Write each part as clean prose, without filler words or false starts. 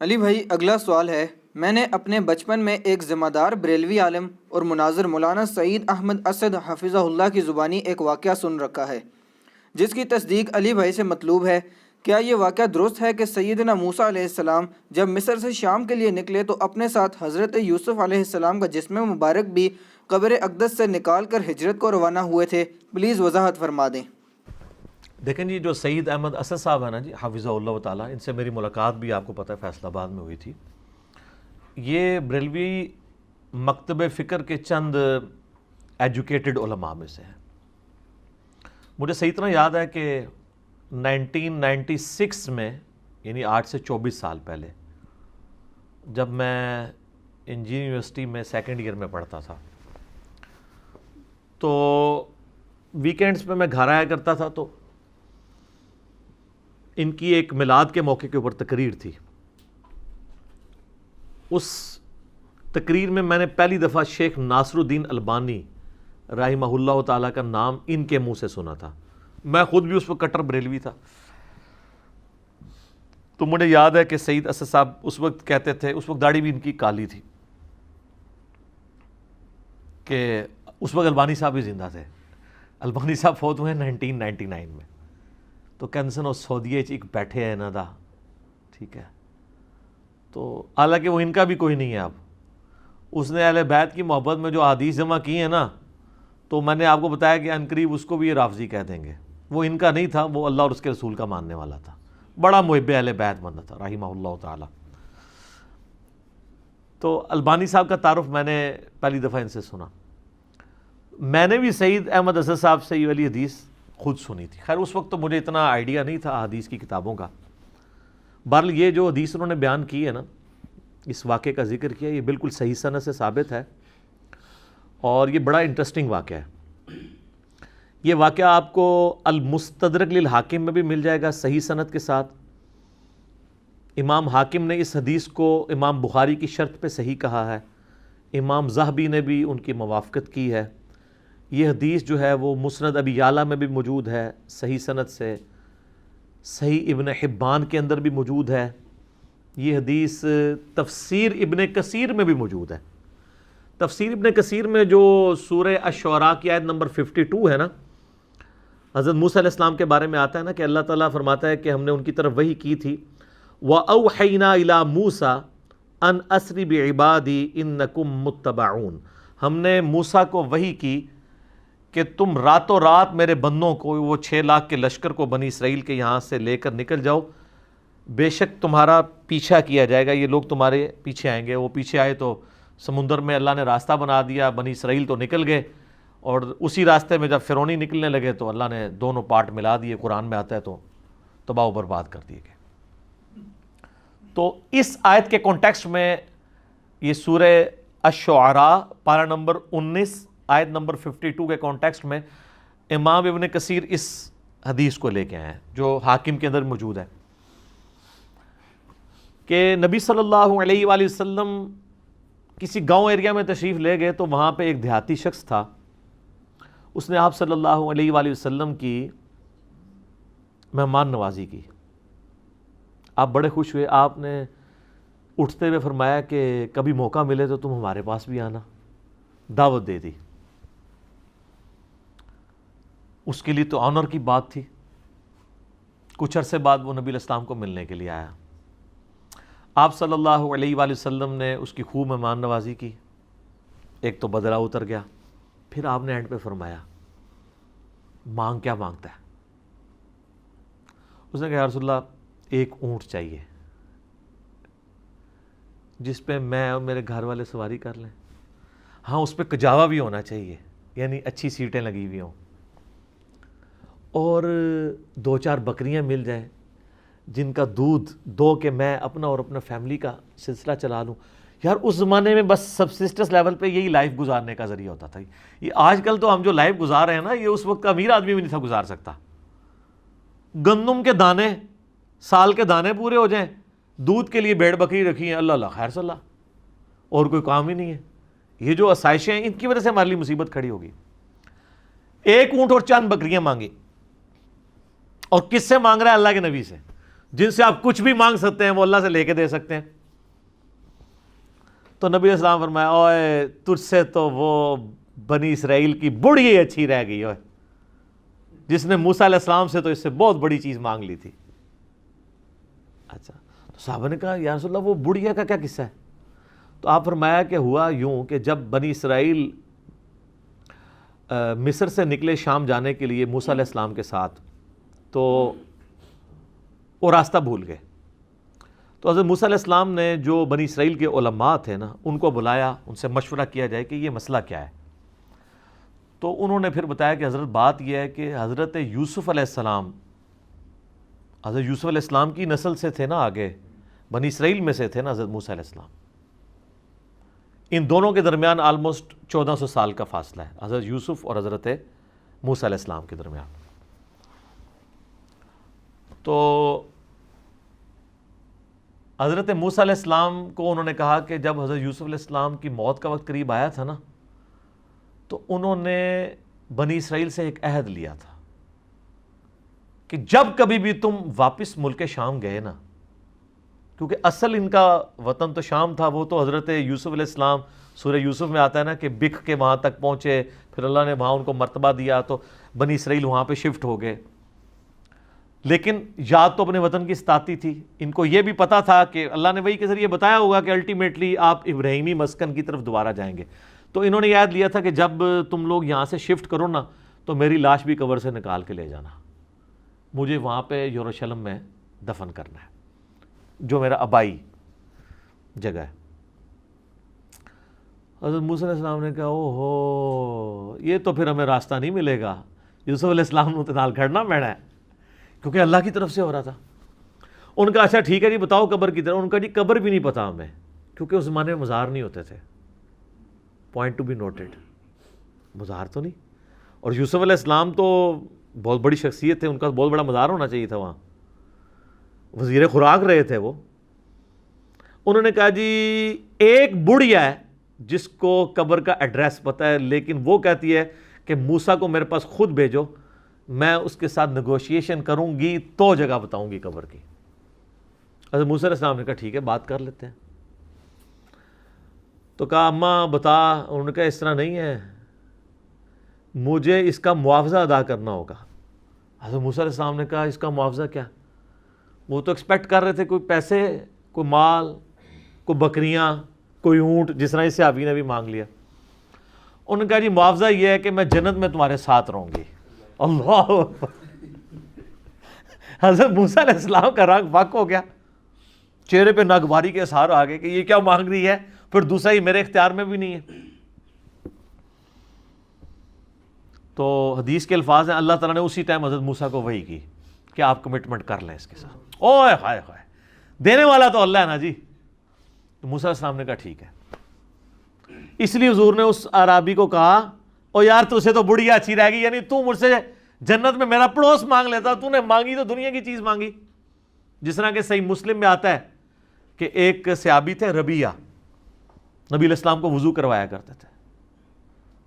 علی بھائی، اگلا سوال ہے۔ میں نے اپنے بچپن میں ایک ذمہ دار بریلوی عالم اور مناظر مولانا سعید احمد اسد حفظہ اللہ کی زبانی ایک واقعہ سن رکھا ہے جس کی تصدیق علی بھائی سے مطلوب ہے۔ کیا یہ واقعہ درست ہے کہ سیدنا موسیٰ علیہ السلام جب مصر سے شام کے لیے نکلے تو اپنے ساتھ حضرت یوسف علیہ السلام کا جسم مبارک بھی قبر اقدس سے نکال کر ہجرت کو روانہ ہوئے تھے؟ پلیز وضاحت فرما دیں۔ دیکھیں جی، جو سعید احمد اسد صاحب ہیں نا جی، حفظہ اللہ تعالیٰ، ان سے میری ملاقات بھی آپ کو پتہ ہے فیصل آباد میں ہوئی تھی۔ یہ بریلوی مکتب فکر کے چند ایجوکیٹڈ علماء میں سے ہیں۔ مجھے صحیح طرح یاد ہے کہ 1996 میں، یعنی آج سے 24 سال پہلے، جب میں انجینئرنگ یونیورسٹی میں سیکنڈ ایئر میں پڑھتا تھا، تو ویکینڈز پہ میں گھر آیا کرتا تھا، تو ان کی ایک میلاد کے موقع کے اوپر تقریر تھی۔ اس تقریر میں میں نے پہلی دفعہ شیخ ناصر الدین البانی رحمہ اللہ تعالیٰ کا نام ان کے منہ سے سنا تھا۔ میں خود بھی اس وقت کٹر بریلوی تھا، تو مجھے یاد ہے کہ سعید اسد صاحب اس وقت کہتے تھے، اس وقت داڑھی بھی ان کی کالی تھی، کہ اس وقت البانی صاحب بھی زندہ تھے۔ البانی صاحب فوت ہوئے ہیں 1999 میں، تو کینسن اور سعودیہ ایک بیٹھے ہیں نا دا، ٹھیک ہے، تو حالانکہ وہ ان کا بھی کوئی نہیں ہے۔ اب اس نے اہل بیت کی محبت میں جو احادیث جمع کی ہیں نا، تو میں نے آپ کو بتایا کہ عنقریب اس کو بھی یہ رافضی کہہ دیں گے۔ وہ ان کا نہیں تھا، وہ اللہ اور اس کے رسول کا ماننے والا تھا، بڑا محب اہل بیت بندہ تھا رحمہ اللہ تعالی۔ تو البانی صاحب کا تعارف میں نے پہلی دفعہ ان سے سنا۔ میں نے بھی سعید احمد اسد صاحب سے یہ والی حدیث خود سنی تھی۔ خیر اس وقت تو مجھے اتنا آئیڈیا نہیں تھا حدیث کی کتابوں کا۔ بہرحال یہ جو حدیث انہوں نے بیان کی ہے نا، اس واقعے کا ذکر کیا، یہ بالکل صحیح سند سے ثابت ہے، اور یہ بڑا انٹرسٹنگ واقعہ ہے۔ یہ واقعہ آپ کو المستدرک للحاکم میں بھی مل جائے گا صحیح سند کے ساتھ۔ امام حاکم نے اس حدیث کو امام بخاری کی شرط پہ صحیح کہا ہے، امام ذہبی نے بھی ان کی موافقت کی ہے۔ یہ حدیث جو ہے وہ مسند ابی یعلا میں بھی موجود ہے صحیح سند سے، صحیح ابن حبان کے اندر بھی موجود ہے۔ یہ حدیث تفسیر ابن کثیر میں بھی موجود ہے۔ تفسیر ابن کثیر میں جو سورہ الشعراء کی آیت نمبر 52 ہے نا، حضرت موسیٰ علیہ السلام کے بارے میں آتا ہے نا کہ اللہ تعالیٰ فرماتا ہے کہ ہم نے ان کی طرف وحی کی تھی، وَأَوْحَيْنَا إِلَىٰ مُوسَىٰ أَنْ أَسْرِ بِعِبَادِي إِنَّكُمْ مُتَّبَعُونَ۔ ہم نے موسیٰ کو وحی کی کہ تم راتوں رات میرے بندوں کو، وہ 6 لاکھ کے لشکر کو بنی اسرائیل کے یہاں سے لے کر نکل جاؤ، بے شک تمہارا پیچھا کیا جائے گا، یہ لوگ تمہارے پیچھے آئیں گے۔ وہ پیچھے آئے تو سمندر میں اللہ نے راستہ بنا دیا، بنی اسرائیل تو نکل گئے، اور اسی راستے میں جب فرعونی نکلنے لگے تو اللہ نے دونوں پارٹ ملا دیے، قرآن میں آتا ہے، تو تباہ و برباد کر دیے گئے۔ تو اس آیت کے کانٹیکسٹ میں یہ سورہ الشعراء پارہ نمبر 19 آیت نمبر 52 کے کانٹیکسٹ میں امام ابن کثیر اس حدیث کو لے کے آئے ہیں جو حاکم کے اندر موجود ہے، کہ نبی صلی اللہ علیہ وآلہ وسلم کسی گاؤں ایریا میں تشریف لے گئے، تو وہاں پہ ایک دیہاتی شخص تھا، اس نے آپ صلی اللہ علیہ وآلہ وسلم کی مہمان نوازی کی۔ آپ بڑے خوش ہوئے، آپ نے اٹھتے ہوئے فرمایا کہ کبھی موقع ملے تو تم ہمارے پاس بھی آنا، دعوت دے دی۔ اس کے لیے تو آنر کی بات تھی۔ کچھ عرصے بعد وہ نبی علیہ السلام کو ملنے کے لیے آیا، آپ صلی اللہ علیہ وآلہ وسلم نے اس کی خوب مہمان نوازی کی، ایک تو بدلہ اتر گیا۔ پھر آپ نے اینڈ پہ فرمایا، مانگ کیا مانگتا ہے؟ اس نے کہا یا رسول اللہ ایک اونٹ چاہیے جس پہ میں اور میرے گھر والے سواری کر لیں، ہاں اس پہ کجاوا بھی ہونا چاہیے، یعنی اچھی سیٹیں لگی ہوئی ہوں، اور 2-4 بکریاں مل جائیں جن کا دودھ دو کہ میں اپنا اور اپنا فیملی کا سلسلہ چلا لوں۔ یار اس زمانے میں بس سبسسٹنس لیول پہ یہی لائف گزارنے کا ذریعہ ہوتا تھا۔ یہ آج کل تو ہم جو لائف گزار رہے ہیں نا، یہ اس وقت کا امیر آدمی بھی نہیں تھا گزار سکتا۔ گندم کے دانے، سال کے دانے پورے ہو جائیں، دودھ کے لیے بھیڑ بکری رکھی ہیں، اللہ اللہ خیر صلی اللہ، اور کوئی کام ہی نہیں ہے۔ یہ جو آسائشیں ہیں ان کی وجہ سے ہمارے لیے مصیبت کھڑی ہوگی۔ ایک اونٹ اور چند بکریاں مانگی، اور کس سے مانگ رہا ہے؟ اللہ کے نبی سے۔ جن سے آپ کچھ بھی مانگ سکتے ہیں وہ اللہ سے لے کے دے سکتے ہیں. تو نبی علیہ السلام فرمایا اوئے تجھ سے تو وہ بنی اسرائیل کی بڑھی اچھی رہ گئی اوئے, جس نے موسیٰ علیہ السلام سے تو اس سے بہت بڑی چیز مانگ لی تھی. اچھا, تو صحابہ نے کہا یا رسول اللہ وہ بڑھیا کا کیا قصہ ہے؟ تو آپ فرمایا کہ ہوا یوں کہ جب بنی اسرائیل مصر سے نکلے شام جانے کے لیے موسیٰ علیہ السلام کے ساتھ, تو وہ راستہ بھول گئے. تو حضرت موسیٰ علیہ السلام نے جو بنی اسرائیل کے علماء تھے نا, ان کو بلایا, ان سے مشورہ کیا جائے کہ یہ مسئلہ کیا ہے. تو انہوں نے پھر بتایا کہ حضرت بات یہ ہے کہ حضرت یوسف علیہ السلام کی نسل سے تھے نا, آگے بنی اسرائیل میں سے تھے نا حضرت موسیٰ علیہ السلام. ان دونوں کے درمیان آلموسٹ 1400 سال کا فاصلہ ہے, حضرت یوسف اور حضرت موسیٰ علیہ السلام کے درمیان. تو حضرت موسیٰ علیہ السلام کو انہوں نے کہا کہ جب حضرت یوسف علیہ السلام کی موت کا وقت قریب آیا تھا نا, تو انہوں نے بنی اسرائیل سے ایک عہد لیا تھا کہ جب کبھی بھی تم واپس ملک شام گئے نا, کیونکہ اصل ان کا وطن تو شام تھا, وہ تو حضرت یوسف علیہ السلام سورہ یوسف میں آتا ہے نا کہ بکھ کے وہاں تک پہنچے, پھر اللہ نے وہاں ان کو مرتبہ دیا تو بنی اسرائیل وہاں پہ شفٹ ہو گئے. لیکن یاد تو اپنے وطن کی ستاتی تھی, ان کو یہ بھی پتا تھا کہ اللہ نے وحی کے ذریعے بتایا ہوگا کہ الٹیمیٹلی آپ ابراہیمی مسکن کی طرف دوبارہ جائیں گے. تو انہوں نے یاد لیا تھا کہ جب تم لوگ یہاں سے شفٹ کرو نا, تو میری لاش بھی قبر سے نکال کے لے جانا, مجھے وہاں پہ یروشلم میں دفن کرنا ہے, جو میرا آبائی جگہ ہے. حضرت موسیٰ علیہ السلام نے کہا او ہو, یہ تو پھر ہمیں راستہ نہیں ملے گا, یوسف علیہ السلام نے نال کھڑنا پینا ہے, کیونکہ اللہ کی طرف سے ہو رہا تھا. ان کا اچھا ٹھیک ہے جی بتاؤ قبر کی طرف. ان کا جی قبر بھی نہیں پتا ہمیں, کیونکہ اس زمانے میں مزار نہیں ہوتے تھے. پوائنٹ ٹو بی نوٹڈ, مزار تو نہیں. اور یوسف علیہ السلام تو بہت بڑی شخصیت تھے, ان کا بہت بڑا مزار ہونا چاہیے تھا, وہاں وزیر خوراک رہے تھے وہ. انہوں نے کہا جی ایک بڑھیا ہے جس کو قبر کا ایڈریس پتہ ہے, لیکن وہ کہتی ہے کہ موسیٰ کو میرے پاس خود بھیجو, میں اس کے ساتھ نیگوشیشن کروں گی تو جگہ بتاؤں گی قبر کی. حضرت موسیٰ علیہ السلام نے کہا ٹھیک ہے بات کر لیتے ہیں. تو کہا اماں بتا. انہوں نے کہا اس طرح نہیں ہے, مجھے اس کا معاوضہ ادا کرنا ہوگا. حضرت موسیٰ علیہ السلام نے کہا اس کا معاوضہ کیا؟ وہ تو ایکسپیکٹ کر رہے تھے کوئی پیسے, کوئی مال, کوئی بکریاں, کوئی اونٹ, جس طرح اس سے صحابی نے بھی مانگ لیا. انہوں نے کہا جی معاوضہ یہ ہے کہ میں جنت میں تمہارے ساتھ رہوں گی. اللہ اکبر. حضرت موسیٰ علیہ السلام کا رنگ فاق ہو گیا, چہرے پہ ناگواری کے اثار آ گئے کہ یہ کیا مانگ رہی ہے, پھر دوسرا ہی میرے اختیار میں بھی نہیں ہے. تو حدیث کے الفاظ ہیں, اللہ تعالیٰ نے اسی ٹائم حضرت موسیٰ کو وحی کی کہ آپ کمٹمنٹ کر لیں اس کے ساتھ. اوہ ہائے ہائے, دینے والا تو اللہ ہے نا جی. تو موسیٰ علیہ السلام نے کہا ٹھیک ہے. اس لیے حضور نے اس اعرابی کو کہا او یار تجھے تو بڑھیا اچھی رہ گئی, یعنی تو مجھ سے جنت میں میرا پڑوس مانگ لیتا, تو نے مانگی تو دنیا کی چیز مانگی. جس طرح کہ صحیح مسلم میں آتا ہے کہ ایک صحابی تھے ربیہ, نبی علیہ السلام کو وضو کروایا کرتے تھے.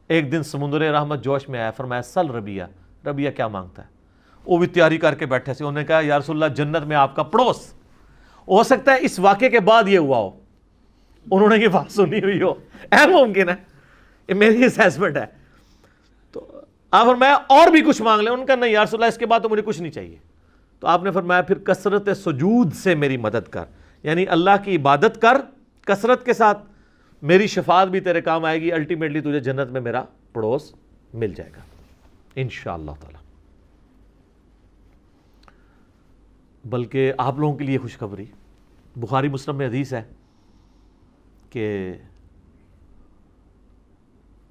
ایک دن سمندر رحمت جوش میں آیا, فرمایا سل ربیہ, ربیہ کیا مانگتا ہے؟ وہ بھی تیاری کر کے بیٹھے سے. انہوں نے کہا یا رسول اللہ جنت میں آپ کا پڑوس. ہو سکتا ہے اس واقعے کے بعد یہ ہوا ہو, انہوں نے یہ بات سنی ہوئی ہو, اہم ممکن ہے, یہ میری اسیسمنٹ ہے. تو آپ فرمایا اور بھی کچھ مانگ لیں. ان کا نہیں یا رسول اللہ اس کے بعد تو مجھے کچھ نہیں چاہیے. تو آپ نے فرمایا پھر کثرت سجود سے میری مدد کر, یعنی اللہ کی عبادت کر کثرت کے ساتھ, میری شفاعت بھی تیرے کام آئے گی, الٹیمیٹلی تجھے جنت میں میرا پڑوس مل جائے گا انشاءاللہ تعالی. بلکہ آپ لوگوں کے لیے خوشخبری, بخاری مسلم میں حدیث ہے کہ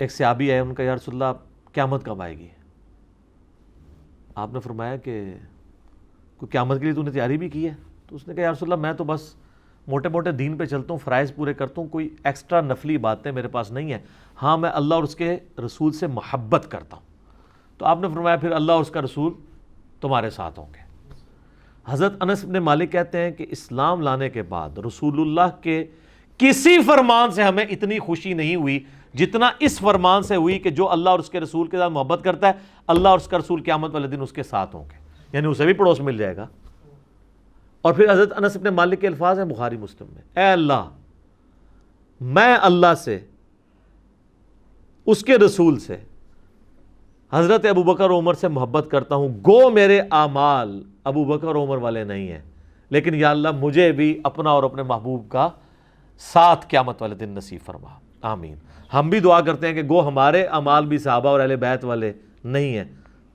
ایک صحابی آئے, ان کا یا رسول اللہ قیامت کب آئے گی؟ آپ نے فرمایا کہ کوئی قیامت کے لیے تو نے تیاری بھی کی ہے؟ تو اس نے کہا یا رسول اللہ میں تو بس موٹے موٹے دین پہ چلتا ہوں, فرائض پورے کرتا ہوں, کوئی ایکسٹرا نفلی باتیں میرے پاس نہیں ہیں. ہاں میں اللہ اور اس کے رسول سے محبت کرتا ہوں. تو آپ نے فرمایا پھر اللہ اور اس کا رسول تمہارے ساتھ ہوں گے. حضرت انس بن مالک کہتے ہیں کہ اسلام لانے کے بعد رسول اللہ کے کسی فرمان سے ہمیں اتنی خوشی نہیں ہوئی جتنا اس فرمان سے ہوئی کہ جو اللہ اور اس کے رسول کے ساتھ محبت کرتا ہے, اللہ اور اس کا رسول قیامت والے دن اس کے ساتھ ہوں گے, یعنی اسے بھی پڑوس مل جائے گا. اور پھر حضرت انس بن مالک کے الفاظ ہیں بخاری مسلم میں، اے اللہ میں اللہ سے، اس کے رسول سے، حضرت ابو بکر عمر سے محبت کرتا ہوں، گو میرے اعمال ابو بکر عمر والے نہیں ہیں، لیکن یا اللہ مجھے بھی اپنا اور اپنے محبوب کا ساتھ قیامت والے دن نصیب فرما، آمین۔ ہم بھی دعا کرتے ہیں کہ گو ہمارے اعمال بھی صحابہ اور اہل بیت والے نہیں ہیں،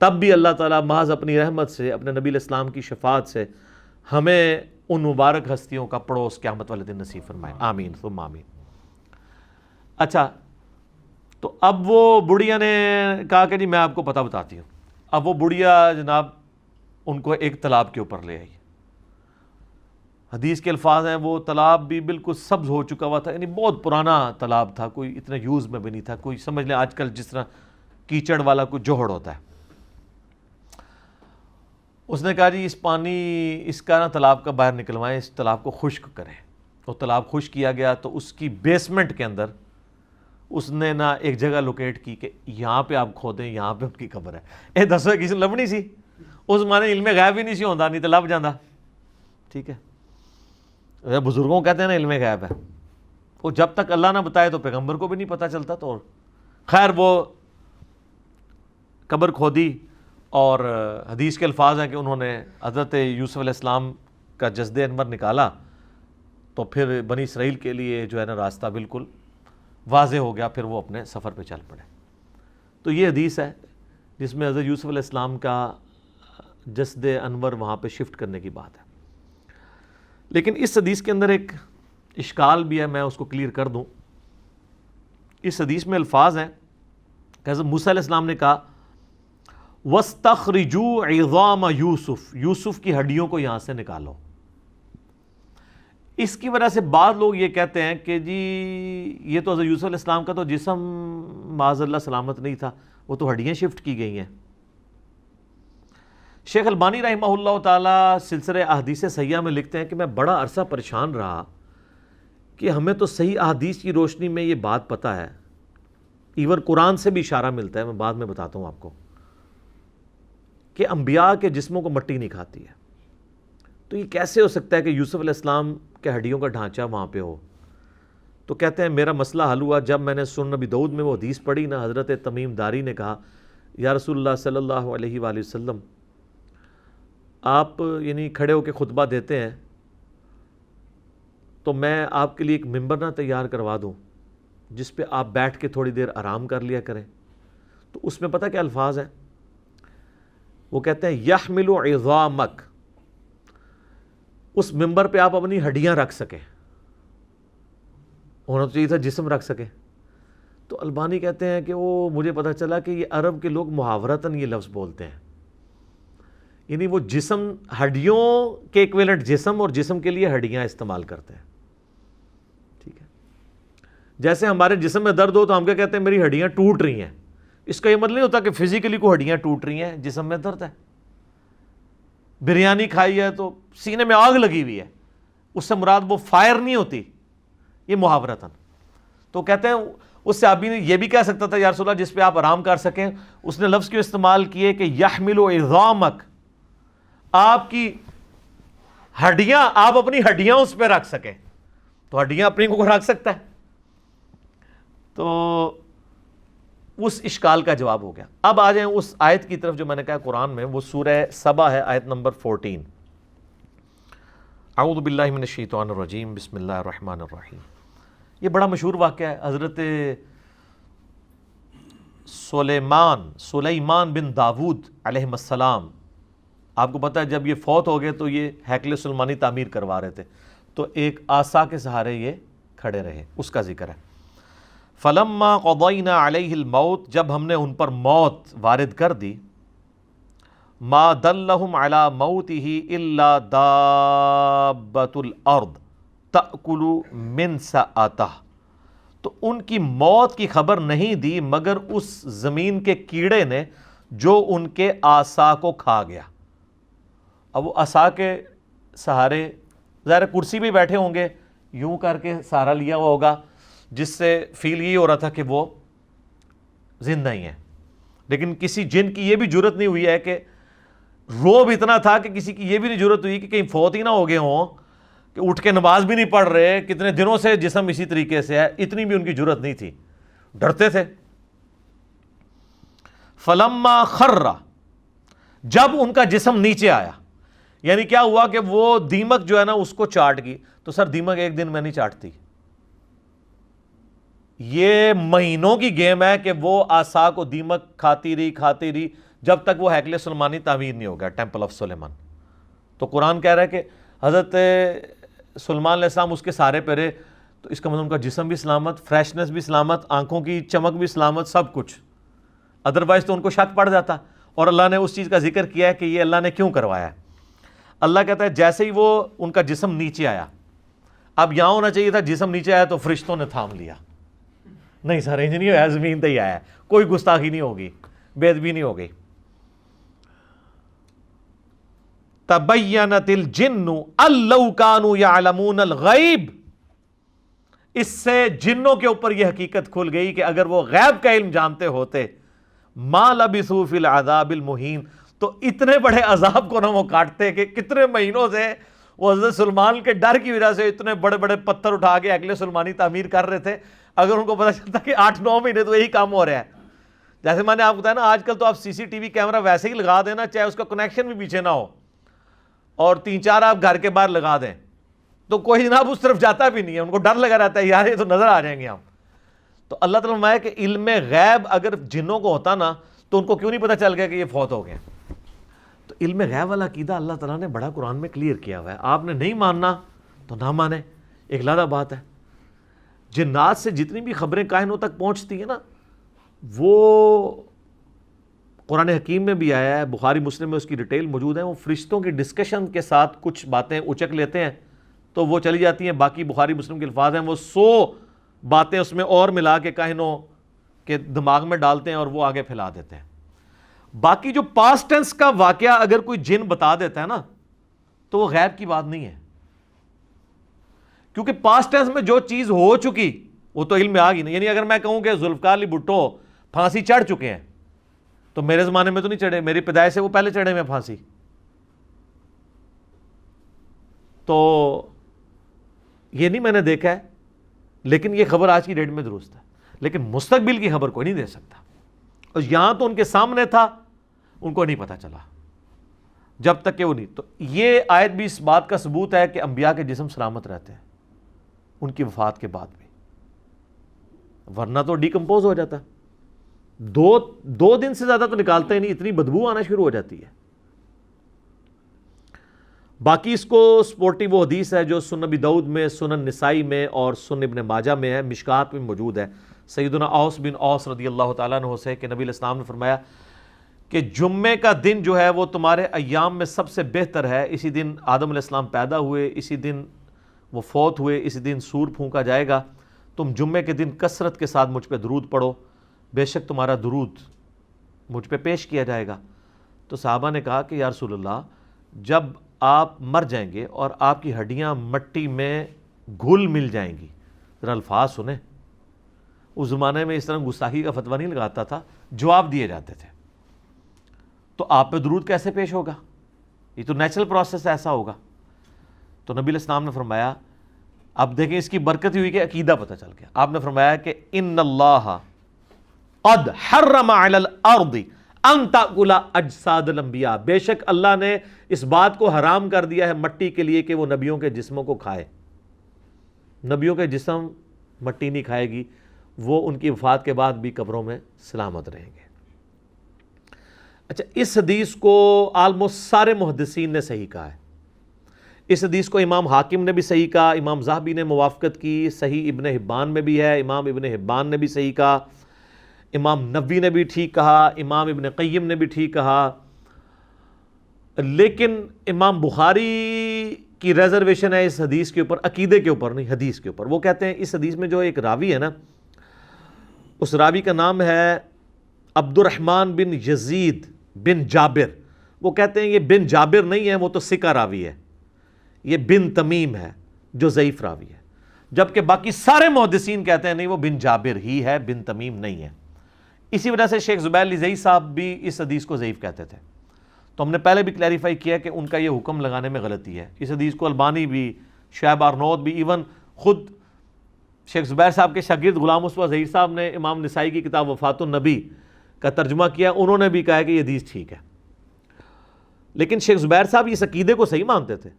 تب بھی اللہ تعالیٰ محض اپنی رحمت سے، اپنے نبی علیہ السلام کی شفاعت سے ہمیں ان مبارک ہستیوں کا پڑوس قیامت والے دن نصیب فرمائے، آمین ثم آمین۔ اچھا، تو اب وہ بڑھیا نے کہا کہ جی میں آپ کو پتہ بتاتی ہوں۔ اب وہ بڑھیا جناب ان کو ایک تالاب کے اوپر لے آئی۔ حدیث کے الفاظ ہیں وہ تالاب بھی بالکل سبز ہو چکا ہوا تھا، یعنی بہت پرانا تالاب تھا، کوئی اتنا یوز میں بھی نہیں تھا، کوئی سمجھ لیں آج کل جس طرح کیچڑ والا کوئی جوہڑ ہوتا ہے۔ اس نے کہا جی اس پانی اس کا نا تالاب کا باہر نکلوائیں، اس تالاب کو خشک کریں۔ وہ تالاب خشک کیا گیا تو اس کی بیسمنٹ کے اندر اس نے نا ایک جگہ لوکیٹ کی کہ یہاں پہ آپ کھودیں، یہاں پہ ان کی قبر ہے۔ اے دسو کسی نے لبنی سی، اس مانے علم غیب ہی نہیں سی ہوندا، نہیں تو لب جاندہ، ٹھیک ہے۔ بزرگوں کہتے ہیں نا علم غیب ہے، وہ جب تک اللہ نہ بتائے تو پیغمبر کو بھی نہیں پتہ چلتا۔ تو خیر وہ قبر کھودی، اور حدیث کے الفاظ ہیں کہ انہوں نے حضرت یوسف علیہ السلام کا جسد انور نکالا تو پھر بنی اسرائیل کے لیے جو ہے نا راستہ بالکل واضح ہو گیا، پھر وہ اپنے سفر پہ چل پڑے۔ تو یہ حدیث ہے جس میں حضرت یوسف علیہ السلام کا جسد انور وہاں پہ شفٹ کرنے کی بات ہے۔ لیکن اس حدیث کے اندر ایک اشکال بھی ہے، میں اس کو کلیئر کر دوں۔ اس حدیث میں الفاظ ہیں کہ حضرت موسیٰ علیہ السلام نے کہا وَاسْتَخْرِجُوا عِظَامَ یوسف، یوسف کی ہڈیوں کو یہاں سے نکالو۔ اس کی وجہ سے بعض لوگ یہ کہتے ہیں کہ جی یہ تو حضرت یوسف علیہ السلام کا تو جسم معاذ اللہ سلامت نہیں تھا، وہ تو ہڈیاں شفٹ کی گئی ہیں۔ شیخ البانی رحمہ اللہ تعالیٰ سلسلہ احادیث صحیحہ میں لکھتے ہیں کہ میں بڑا عرصہ پریشان رہا کہ ہمیں تو صحیح احادیث کی روشنی میں یہ بات پتہ ہے، ایون قرآن سے بھی اشارہ ملتا ہے، میں بعد میں بتاتا ہوں آپ کو، کہ انبیاء کے جسموں کو مٹی نہیں کھاتی ہے، تو یہ کیسے ہو سکتا ہے کہ یوسف علیہ السلام کے ہڈیوں کا ڈھانچہ وہاں پہ ہو؟ تو کہتے ہیں میرا مسئلہ حل ہوا جب میں نے سنن نبی داؤد میں وہ حدیث پڑھی نا، حضرت تمیم داری نے کہا یا رسول اللہ صلی اللہ علیہ وآلہ وسلم آپ یعنی کھڑے ہو کے خطبہ دیتے ہیں تو میں آپ کے لیے ایک ممبر نہ تیار کروا دوں جس پہ آپ بیٹھ کے تھوڑی دیر آرام کر لیا کریں۔ تو اس میں پتہ کیا الفاظ ہیں؟ وہ کہتے ہیں یحمل عظامک، اس ممبر پہ آپ اپنی ہڈیاں رکھ سکیں، ہونا تو چاہیے تھا جسم رکھ سکیں۔ تو البانی کہتے ہیں کہ وہ مجھے پتہ چلا کہ یہ عرب کے لوگ محاورتاً یہ لفظ بولتے ہیں، یعنی وہ جسم ہڈیوں کے ایکویلنٹ جسم اور جسم کے لیے ہڈیاں استعمال کرتے ہیں، ٹھیک ہے۔ جیسے ہمارے جسم میں درد ہو تو ہم کیا کہتے ہیں میری ہڈیاں ٹوٹ رہی ہیں، اس کا یہ مطلب نہیں ہوتا کہ فزیکلی کوئی ہڈیاں ٹوٹ رہی ہیں، جسم میں درد ہے۔ بریانی کھائی ہے تو سینے میں آگ لگی ہوئی ہے، اس سے مراد وہ فائر نہیں ہوتی، یہ محاورتاً۔ تو کہتے ہیں اس صحابی نے یہ بھی کہہ سکتا تھا یا رسول اللہ جس پہ آپ آرام کر سکیں، اس نے لفظ کیوں استعمال کیے کہ یحمل عظامک، آپ کی ہڈیاں، آپ اپنی ہڈیاں اس پہ رکھ سکیں، تو ہڈیاں اپنی کو رکھ سکتا ہے۔ تو اس اشکال کا جواب ہو گیا۔ اب آ جائیں اس آیت کی طرف جو میں نے کہا قرآن میں، وہ سورہ سبا ہے، آیت نمبر 14۔ اعوذ باللہ من الشیطان الرجیم، بسم اللہ الرحمن الرحیم۔ یہ بڑا مشہور واقعہ ہے، حضرت سلیمان بن داود علیہ السلام، آپ کو پتہ ہے جب یہ فوت ہو گئے تو یہ ہیکل سلیمانی تعمیر کروا رہے تھے، تو ایک عصا کے سہارے یہ کھڑے رہے، اس کا ذکر ہے۔ فلما قضینا علیہ الموت، جب ہم نے ان پر موت وارد کر دی، ما دلہم علی موتہ الا دابۃ الارض تأکل من سأتہ، تو ان کی موت کی خبر نہیں دی مگر اس زمین کے کیڑے نے جو ان کے عصا کو کھا گیا۔ اب وہ عصا کے سہارے ظاہر کرسی بھی بیٹھے ہوں گے، یوں کر کے سہارا لیا ہوا ہوگا، جس سے فیل یہ ہو رہا تھا کہ وہ زندہ ہی ہیں، لیکن کسی جن کی یہ بھی جرت نہیں ہوئی ہے کہ روب اتنا تھا کہ کسی کی یہ بھی نہیں ضرورت ہوئی کہ کہیں فوت ہی نہ ہو گئے ہوں کہ اٹھ کے نماز بھی نہیں پڑھ رہے، کتنے دنوں سے جسم اسی طریقے سے ہے، اتنی بھی ان کی ضرورت نہیں تھی، ڈرتے تھے۔ فلما خر، جب ان کا جسم نیچے آیا، یعنی کیا ہوا کہ وہ دیمک جو ہے نا اس کو چاٹ گئی۔ تو سر دیمک ایک دن میں نہیں چاٹتی، یہ مہینوں کی گیم ہے کہ وہ عصا کو دیمک کھاتی رہی جب تک وہ ہیکل سلیمانی تعمیر نہیں ہو گیا، ٹیمپل آف سلیمان۔ تو قرآن کہہ رہا ہے کہ حضرت سلیمان علیہ السلام اس کے سارے پہ رہے، تو اس کا مطلب ان کا جسم بھی سلامت، فریشنس بھی سلامت، آنکھوں کی چمک بھی سلامت، سب کچھ۔ ادروائز تو ان کو شک پڑ جاتا، اور اللہ نے اس چیز کا ذکر کیا ہے کہ یہ اللہ نے کیوں کروایا ہے۔ اللہ کہتا ہے جیسے ہی وہ ان کا جسم نیچے آیا، اب یہاں ہونا چاہیے تھا جسم نیچے آیا تو فرشتوں نے تھام لیا، نہیں سر انج نہیں ہوا، زمین تے ہی آیا، کوئی گستاخی نہیں ہوگی، بے ادبی نہیں ہوگی۔ تبینت الجن ان لو کانوا یعلمون الغیب، اس سے جنوں کے اوپر یہ حقیقت کھل گئی کہ اگر وہ غیب کا علم جانتے ہوتے، ما لبثوا فی العذاب المہین، تو اتنے بڑے عذاب کو نہ وہ کاٹتے کہ کتنے مہینوں سے وہ حضرت سلمان کے ڈر کی وجہ سے اتنے بڑے بڑے پتھر اٹھا کے اگلے سلمانی تعمیر کر رہے تھے، اگر ان کو پتہ چلتا کہ 8-9 مہینے تو یہی کام ہو رہا ہے۔ جیسے میں نے آپ کو بتایا نا، آج کل تو آپ سی سی ٹی وی کیمرہ ویسے ہی لگا دینا، چاہے اس کا کنیکشن بھی پیچھے نہ ہو، اور 3-4 آپ گھر کے باہر لگا دیں تو کوئی جناب اس طرف جاتا بھی نہیں ہے، ان کو ڈر لگا رہتا ہے یار یہ تو نظر آ جائیں گے ہم۔ تو اللہ تعالیٰ فرمایا کہ علم غیب اگر جنوں کو ہوتا نا تو ان کو کیوں نہیں پتہ چل گیا کہ یہ فوت ہو گئے۔ تو علم غیب والا عقیدہ اللہ تعالیٰ نے بڑا قرآن میں کلیئر کیا ہوا ہے، آپ نے نہیں ماننا تو نہ مانے، ایک علیحدہ بات ہے۔ جنات سے جتنی بھی خبریں کائنوں تک پہنچتی ہیں نا، وہ قرآن حکیم میں بھی آیا ہے، بخاری مسلم میں اس کی ڈیٹیل موجود ہے، وہ فرشتوں کی ڈسکشن کے ساتھ کچھ باتیں اچک لیتے ہیں تو وہ چلی جاتی ہیں، باقی بخاری مسلم کے الفاظ ہیں، وہ 100 باتیں اس میں اور ملا کے کائنوں کے دماغ میں ڈالتے ہیں اور وہ آگے پھیلا دیتے ہیں۔ باقی جو پاسٹ ٹینس کا واقعہ اگر کوئی جن بتا دیتا ہے نا تو وہ غیب کی بات نہیں ہے، کیونکہ پاسٹ ٹینس میں جو چیز ہو چکی وہ تو علم میں آ گئی نا۔ یعنی اگر میں کہوں کہ ذوالفقار علی بھٹو پھانسی چڑھ چکے ہیں، تو میرے زمانے میں تو نہیں چڑھے، میری پیدائش سے وہ پہلے چڑھے میں پھانسی، تو یہ نہیں میں نے دیکھا ہے، لیکن یہ خبر آج کی ڈیٹ میں درست ہے، لیکن مستقبل کی خبر کوئی نہیں دے سکتا، اور یہاں تو ان کے سامنے تھا، ان کو نہیں پتہ چلا جب تک کہ وہ نہیں۔ تو یہ آیت بھی اس بات کا ثبوت ہے کہ انبیاء کے جسم سلامت رہتے ہیں ان کی وفات کے بعد بھی، ورنہ تو ڈیکمپوز ہو جاتا، دو دن سے زیادہ تو نکالتے ہی نہیں، اتنی بدبو آنا شروع ہو جاتی ہے۔ باقی اس کو سپورٹی وہ حدیث ہے جو سنن ابی داؤد میں، سنن نسائی میں اور سنن ابن ماجہ میں ہے، مشکات میں موجود ہے، سیدنا اوس بن اوس رضی اللہ تعالیٰ عنہ سے کہ نبی علیہ السلام نے فرمایا کہ جمعے کا دن جو ہے وہ تمہارے ایام میں سب سے بہتر ہے، اسی دن آدم علیہ السلام پیدا ہوئے، اسی دن وہ فوت ہوئے، اسی دن سور پھونکا جائے گا، تم جمعے کے دن کثرت کے ساتھ مجھ پہ درود پڑھو، بے شک تمہارا درود مجھ پہ پیش کیا جائے گا۔ تو صحابہ نے کہا کہ یا رسول اللہ، جب آپ مر جائیں گے اور آپ کی ہڈیاں مٹی میں گھل مل جائیں گی، ذرا الفاظ سنیں، اس زمانے میں اس طرح گستاخی کا فتویٰ نہیں لگاتا تھا، جواب دیے جاتے تھے، تو آپ پہ درود کیسے پیش ہوگا؟ یہ تو نیچرل پروسیس ایسا ہوگا۔ تو نبی علیہ السلام نے فرمایا، اب دیکھیں اس کی برکت ہوئی کہ عقیدہ پتہ چل گیا، آپ نے فرمایا کہ ان اللہ قد حرم علی الارض ان تاکل اجساد الانبیاء، بے شک اللہ نے اس بات کو حرام کر دیا ہے مٹی کے لیے کہ وہ نبیوں کے جسموں کو کھائے، نبیوں کے جسم مٹی نہیں کھائے گی، وہ ان کی وفات کے بعد بھی قبروں میں سلامت رہیں گے۔ اچھا، اس حدیث کو آلموسٹ سارے محدثین نے صحیح کہا ہے، اس حدیث کو امام حاکم نے بھی صحیح کہا، امام ذہبی نے موافقت کی، صحیح ابن حبان میں بھی ہے، امام ابن حبان نے بھی صحیح کہا، امام نووی نے بھی ٹھیک کہا، امام ابن قیم نے بھی ٹھیک کہا، لیکن امام بخاری کی ریزرویشن ہے اس حدیث کے اوپر، عقیدے کے اوپر نہیں، حدیث کے اوپر۔ وہ کہتے ہیں اس حدیث میں جو ایک راوی ہے نا، اس راوی کا نام ہے عبد الرحمن بن یزید بن جابر، وہ کہتے ہیں یہ بن جابر نہیں ہے، وہ تو ثقہ راوی ہے، یہ بن تمیم ہے جو ضعیف راوی ہے، جبکہ باقی سارے محدثین کہتے ہیں نہیں وہ بن جابر ہی ہے، بن تمیم نہیں ہے۔ اسی وجہ سے شیخ زبیر لزئی صاحب بھی اس حدیث کو ضعیف کہتے تھے۔ تو ہم نے پہلے بھی کلیریفائی کیا کہ ان کا یہ حکم لگانے میں غلطی ہے. اس حدیث کو البانی بھی، شعیب آرنوت بھی، ایون خود شیخ زبیر صاحب کے شاگرد غلام مصطفیٰ ظہیر صاحب نے امام نسائی کی کتاب وفات النبی کا ترجمہ کیا، انہوں نے بھی کہا کہ یہ حدیث ٹھیک ہے. لیکن شیخ زبیر صاحب اس عقیدے کو صحیح مانتے تھے،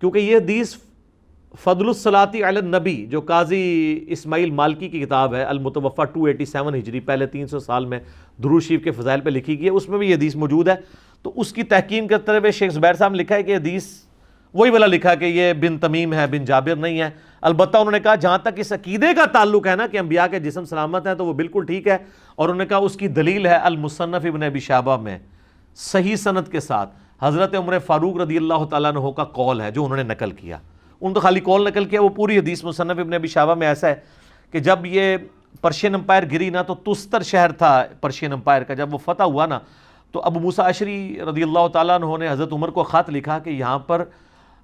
کیونکہ یہ حدیث فضل الصلاۃ علی النبی جو قاضی اسماعیل مالکی کی کتاب ہے المتوفا 287 ہجری، پہلے 300 سال میں درود شریف کے فضائل پہ لکھی گئی ہے، اس میں بھی یہ حدیث موجود ہے. تو اس کی تحقیق کرتے ہوئے شیخ زبیر صاحب نے لکھا ہے کہ حدیث وہی والا لکھا کہ یہ بن تمیم ہے، بن جابر نہیں ہے. البتہ انہوں نے کہا جہاں تک اس عقیدے کا تعلق ہے نا کہ انبیاء کے جسم سلامت ہیں تو وہ بالکل ٹھیک ہے. اور انہوں نے کہا اس کی دلیل ہے المصنف ابن ابی شیبہ میں صحیح سند کے ساتھ حضرت عمر فاروق رضی اللہ تعالیٰ عنہ کا قول ہے جو انہوں نے نقل کیا. ان تو خالی قول نقل کیا، وہ پوری حدیث مصنف ابن ابی شیبہ میں ایسا ہے کہ جب یہ پرشین امپائر گری نا تو تستر شہر تھا پرشین امپائر کا، جب وہ فتح ہوا نا تو ابو موسیٰ اشعری رضی اللہ تعالیٰ عنہ نے حضرت عمر کو خط لکھا کہ یہاں پر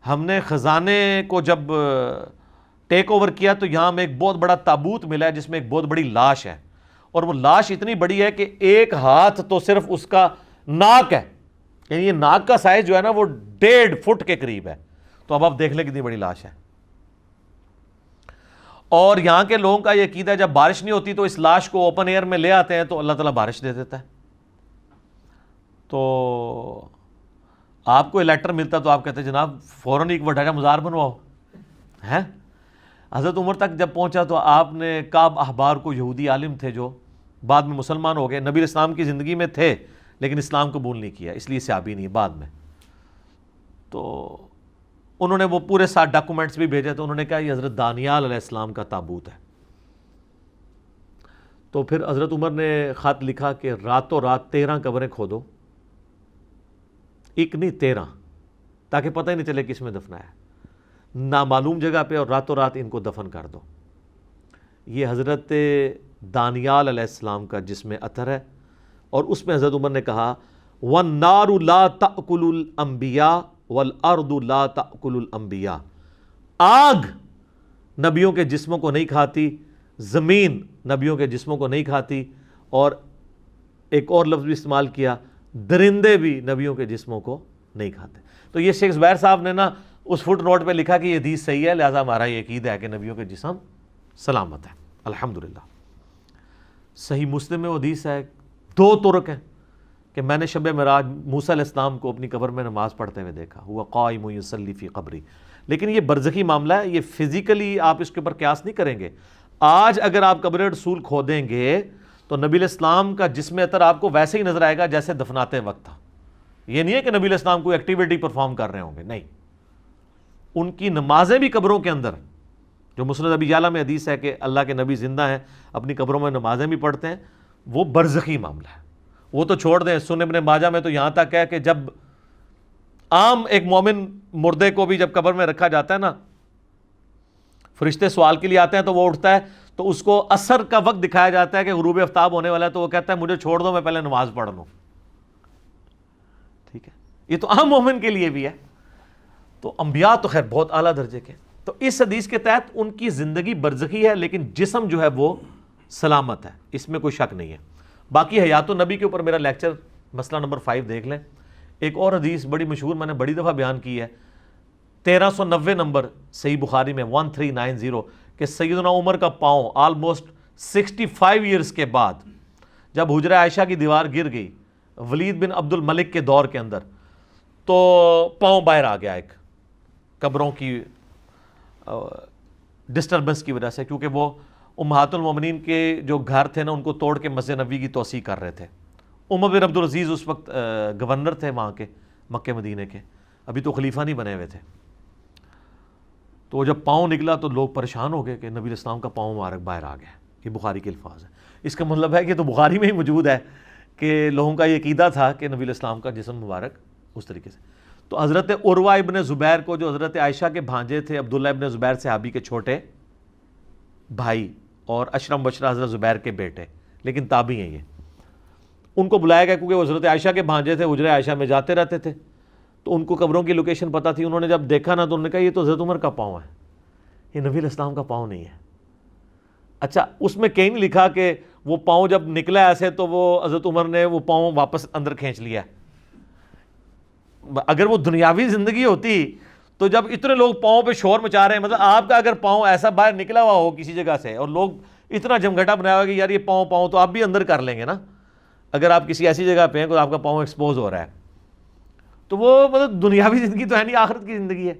ہم نے خزانے کو جب ٹیک اوور کیا تو یہاں میں ایک بہت بڑا تابوت ملا ہے جس میں ایک بہت بڑی لاش ہے، اور وہ لاش اتنی بڑی ہے کہ ایک ہاتھ تو صرف اس کا ناک ہے، یعنی یہ ناک کا سائز جو ہے نا وہ 1.5 فٹ کے قریب ہے. تو اب آپ دیکھ لیں کتنی بڑی لاش ہے. اور یہاں کے لوگوں کا یہ عقیدہ ہے جب بارش نہیں ہوتی تو اس لاش کو اوپن ایئر میں لے آتے ہیں تو اللہ تعالیٰ بارش دے دیتا ہے. تو آپ کو لیٹر ملتا تو آپ کہتے ہیں جناب فوراً ایک وڈا کا مزار بنواؤ ہے. حضرت عمر تک جب پہنچا تو آپ نے کعب احبار کو، یہودی عالم تھے جو بعد میں مسلمان ہو گئے، نبی علیہ السلام کی زندگی میں تھے لیکن اسلام قبول نہیں کیا، اس لیے صحابی نہیں بعد میں. تو انہوں نے وہ پورے ساتھ ڈاکومنٹس بھی بھیجے تو انہوں نے کہا یہ حضرت دانیال علیہ السلام کا تابوت ہے. تو پھر حضرت عمر نے خط لکھا کہ راتوں رات 13 قبریں کھودو، ایک نہیں 13، تاکہ پتہ ہی نہیں چلے کس میں دفنایا ہے، نامعلوم جگہ پہ، اور راتوں رات ان کو دفن کر دو. یہ حضرت دانیال علیہ السلام کا جس میں اثر ہے. اور اس میں حضرت عمر نے کہا وَالنَّارُ لَا تَأْكُلُ الْأَنْبِيَاءَ وَالْأَرْضُ لَا تَأْكُلُ الْأَنْبِيَاءَ، آگ نبیوں کے جسموں کو نہیں کھاتی، زمین نبیوں کے جسموں کو نہیں کھاتی، اور ایک اور لفظ بھی استعمال کیا درندے بھی نبیوں کے جسموں کو نہیں کھاتے. تو یہ شیخ زبیر صاحب نے نا اس فٹ نوٹ پہ لکھا کہ یہ حدیث صحیح ہے، لہٰذا ہمارا یہ عقیدہ ہے کہ نبیوں کے جسم سلامت ہے الحمدللہ. صحیح مسلم میں وہ حدیث ہے، 2 طرق ہیں کہ میں نے شب معراج موسیٰ علیہ السلام کو اپنی قبر میں نماز پڑھتے ہوئے دیکھا، ہوا قائم یصلی فی قبری. لیکن یہ برزخی معاملہ ہے، یہ فزیکلی آپ اس کے اوپر قیاس نہیں کریں گے. آج اگر آپ قبر رسول کھودیں گے تو نبی علیہ السلام کا جسم اطہر آپ کو ویسے ہی نظر آئے گا جیسے دفناتے وقت تھا. یہ نہیں ہے کہ نبی علیہ السلام کوئی ایکٹیویٹی پرفارم کر رہے ہوں گے، نہیں. ان کی نمازیں بھی قبروں کے اندر، جو مسند ابی یعلا میں حدیث ہے کہ اللہ کے نبی زندہ ہیں اپنی قبروں میں نمازیں بھی پڑھتے ہیں، وہ برزخی معاملہ ہے. وہ تو چھوڑ دیں، سنن ابن ماجہ میں تو یہاں تک ہے کہ جب عام ایک مومن مردے کو بھی جب قبر میں رکھا جاتا ہے نا، فرشتے سوال کے لیے آتے ہیں تو وہ اٹھتا ہے تو اس کو عصر کا وقت دکھایا جاتا ہے کہ غروب آفتاب ہونے والا ہے، تو وہ کہتا ہے مجھے چھوڑ دو میں پہلے نماز پڑھ لوں. ٹھیک ہے، یہ تو عام مومن کے لیے بھی ہے. تو انبیاء تو خیر بہت اعلیٰ درجے کے. تو اس حدیث کے تحت ان کی زندگی برزخی ہے لیکن جسم جو ہے وہ سلامت ہے، اس میں کوئی شک نہیں ہے. باقی حیات النبی کے اوپر میرا لیکچر مسئلہ نمبر 5 دیکھ لیں. ایک اور حدیث بڑی مشہور میں نے بڑی دفعہ بیان کی ہے، 1390 نمبر صحیح بخاری میں 1390، کہ سیدنا عمر کا پاؤں آلموسٹ 65 ایئرز کے بعد جب حجرہ عائشہ کی دیوار گر گئی ولید بن عبد الملک کے دور کے اندر، تو پاؤں باہر آ گیا ایک قبروں کی ڈسٹربنس کی وجہ سے، کیونکہ وہ امہات المومنین کے جو گھر تھے نا ان کو توڑ کے مسجد نبوی کی توسیع کر رہے تھے. عمر بن عبد العزیز اس وقت گورنر تھے وہاں کے مکہ مدینے کے، ابھی تو خلیفہ نہیں بنے ہوئے تھے. تو جب پاؤں نکلا تو لوگ پریشان ہو گئے کہ نبی علیہ السلام کا پاؤں مبارک باہر آ گیا. یہ بخاری کے الفاظ ہیں. اس کا مطلب ہے کہ تو بخاری میں ہی موجود ہے کہ لوگوں کا یہ عقیدہ تھا کہ نبی علیہ السلام کا جسم مبارک اس طریقے سے. تو حضرت عروہ ابن زبیر کو، جو حضرت عائشہ کے بھانجے تھے، عبداللہ ابن زبیر صحابی کے چھوٹے بھائی اور اشرم بشرا حضرت زبیر کے بیٹے، لیکن تابعی ہیں یہ، ان کو بلایا گیا کیونکہ وہ حضرت عائشہ کے بھانجے تھے، حجرہ عائشہ میں جاتے رہتے تھے، تو ان کو قبروں کی لوکیشن پتہ تھی. انہوں نے جب دیکھا نا تو انہوں نے کہا یہ تو حضرت عمر کا پاؤں ہے، یہ نبی علیہ السلام کا پاؤں نہیں ہے. اچھا اس میں کہیں نہیں لکھا کہ وہ پاؤں جب نکلا ایسے تو وہ حضرت عمر نے وہ پاؤں واپس اندر کھینچ لیا. اگر وہ دنیاوی زندگی ہوتی تو جب اتنے لوگ پاؤں پہ شور مچا رہے ہیں، مطلب آپ کا اگر پاؤں ایسا باہر نکلا ہوا ہو کسی جگہ سے اور لوگ اتنا جمگھٹا بنایا ہوا کہ یار یہ پاؤں تو آپ بھی اندر کر لیں گے نا، اگر آپ کسی ایسی جگہ پہ ہیں کہ آپ کا پاؤں ایکسپوز ہو رہا ہے، تو وہ مطلب دنیاوی زندگی تو ہے نہیں، آخرت کی زندگی ہے.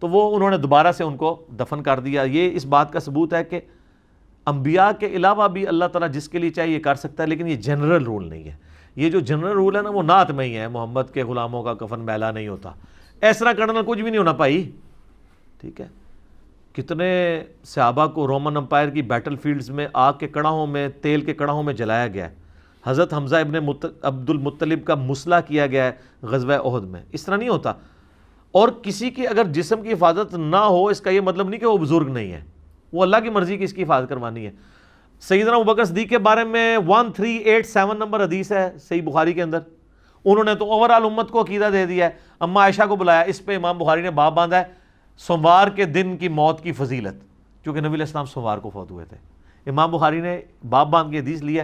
تو وہ انہوں نے دوبارہ سے ان کو دفن کر دیا. یہ اس بات کا ثبوت ہے کہ انبیاء کے علاوہ بھی اللہ تعالیٰ جس کے لیے چاہیے یہ کر سکتا ہے، لیکن یہ جنرل رول نہیں ہے. یہ جو جنرل رول ہے نا وہ نعت میں ہی ہے، محمد کے غلاموں کا کفن میلا نہیں ہوتا. اس طرح کرنا کچھ بھی نہیں ہونا بھائی، ٹھیک ہے. کتنے صحابہ کو رومن امپائر کی بیٹل فیلڈز میں آگ کے کڑاہوں میں، تیل کے کڑاہوں میں جلایا گیا ہے. حضرت حمزہ ابن عبد المطلب کا مسلح کیا گیا ہے غزوہ احد میں. اس طرح نہیں ہوتا. اور کسی کی اگر جسم کی حفاظت نہ ہو اس کا یہ مطلب نہیں کہ وہ بزرگ نہیں ہے، وہ اللہ کی مرضی کی اس کی حفاظت کروانی ہے. سیدنا ابوبکر صدیق کے بارے میں 1387 نمبر حدیث ہے صحیح بخاری کے اندر. انہوں نے تو اوورال امت کو عقیدہ دے دیا ہے. اما عائشہ کو بلایا، اس پہ امام بخاری نے باب باندھا ہے سوموار کے دن کی موت کی فضیلت، کیونکہ نبی علیہ السلام سوموار کو فوت ہوئے تھے. امام بخاری نے باب باندھ کے حدیث لیا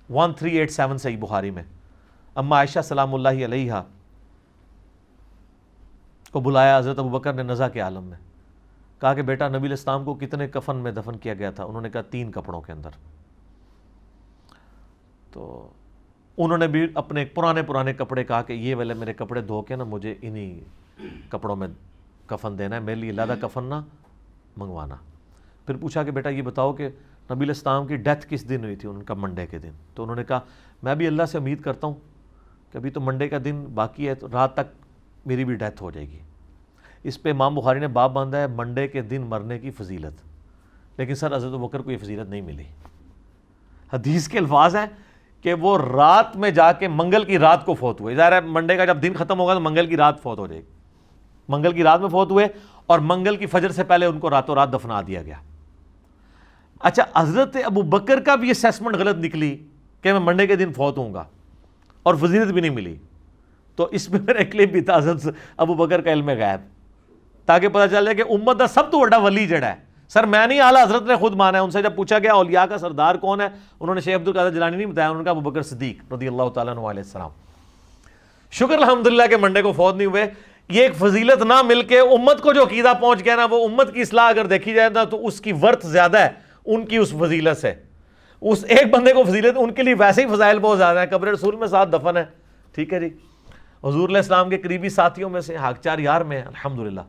1387 صحیح بخاری میں. اما عائشہ سلام اللہ علیہا کو بلایا حضرت ابوبکر نے نزا کے عالم میں، کہا کہ بیٹا نبی علیہ السلام کو کتنے کفن میں دفن کیا گیا تھا؟ انہوں نے کہا 3 کپڑوں کے اندر. تو انہوں نے بھی اپنے پرانے کپڑے کہا کہ یہ والے میرے کپڑے دھو کے نا مجھے انہی کپڑوں میں کفن دینا ہے، میرے لیے علیحدہ کفن نہ منگوانا. پھر پوچھا کہ بیٹا یہ بتاؤ کہ نبی علیہ السلام کی ڈیتھ کس دن ہوئی تھی؟ ان کا منڈے کے دن. تو انہوں نے کہا میں بھی اللہ سے امید کرتا ہوں کہ ابھی تو منڈے کا دن باقی ہے، تو رات تک میری بھی ڈیتھ ہو جائے گی. اس پہ امام بخاری نے باب باندھا ہے منڈے کے دن مرنے کی فضیلت. لیکن سر حضرت ابوبکر کو یہ فضیلت نہیں ملی. حدیث کے الفاظ ہیں کہ وہ رات میں جا کے منگل کی رات کو فوت ہوئے. ظاہر ہے منڈے کا جب دن ختم ہوگا تو منگل کی رات فوت ہو جائے گی. منگل کی رات میں فوت ہوئے اور منگل کی فجر سے پہلے ان کو راتوں رات دفنا دیا گیا. اچھا حضرت ابوبکر کا بھی اسیسمنٹ غلط نکلی کہ میں منڈے کے دن فوت ہوں گا اور فضیلت بھی نہیں ملی. تو اس میں میرا کلپ بھی تھا حضرت ابوبکر کا علم غیب، تاکہ پتہ چل جائے کہ امت کا سب تو بڑا ولی جڑا ہے. سر میں نہیں، اعلیٰ حضرت نے خود مانا ہے. ان سے جب پوچھا گیا اولیاء کا سردار کون ہے، انہوں نے شیخ عبد القادر جیلانی نہیں بتایا، انہوں نے کہا ابوبکر صدیق رضی اللہ تعالیٰ عنہ علیہ السلام. شکر الحمدللہ کہ منڈے کو فوت نہیں ہوئے. یہ ایک فضیلت نہ مل کے امت کو جو عقیدہ پہنچ گیا نا، وہ امت کی اصلاح اگر دیکھی جائے نا تو اس کی ورث زیادہ ہے ان کی اس فضیلت سے. اس ایک بندے کو فضیلت، ان کے لیے ویسے ہی فضائل بہت زیادہ ہیں. قبر رسول میں 7 دفن ہے، ٹھیک ہے جی. حضور علیہ السلام کے قریبی ساتھیوں میں سے حق 4 یار میں الحمدللہ.